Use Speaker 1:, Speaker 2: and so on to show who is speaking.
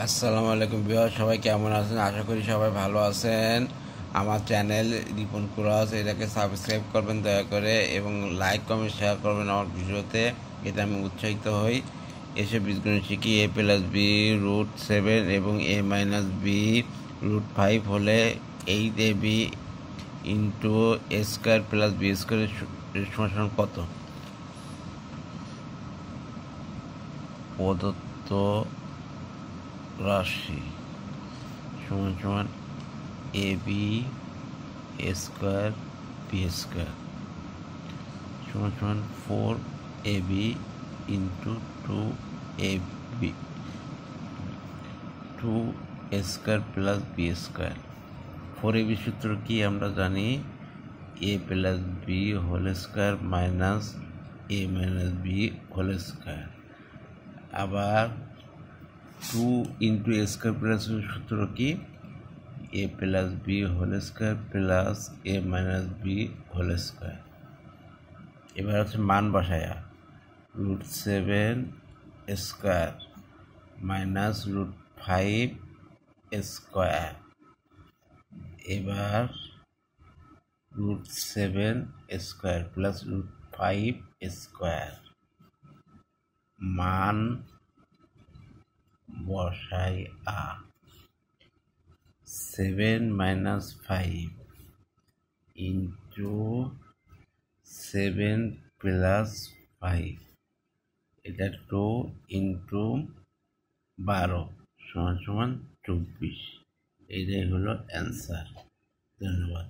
Speaker 1: আসসালামু আলাইকুম ভিউয়ার, সবাই কেমন আছেন? আশা করি সবাই ভালো আছেন। আমার চ্যানেল রিপন ক্রস, এটাকে সাবস্ক্রাইব করবেন দয়া করে এবং লাইক কমেন্ট শেয়ার করবেন আমার ভিডিওতে, এতে আমি উৎসাহিত হই। এসে বীজগণিত শিখি। a+b√7 এবং a-b√5 হলে 8ab ইন্টু a² + b² সমান কত? প্রদত্ত রাশি সমান সমান ab² সমান সমান 4ab into 2a² + b²। 4ab সূত্র কি আমরা জানি? a+b² minus a-b²। আবার 2 ইন্টু a² সূত্র কি? a+b² plus a-b²। এবার হচ্ছে মান বসায়া √7² মাইনাস √5²। এবার √7² প্লাস √5² মান বসাই 7 মাইনাস 5 ইন্টু 7 প্লাস 5, এটা 2 ইন্টু 12 সমান সমান 24। এইটাই হলো অ্যান্সার। ধন্যবাদ।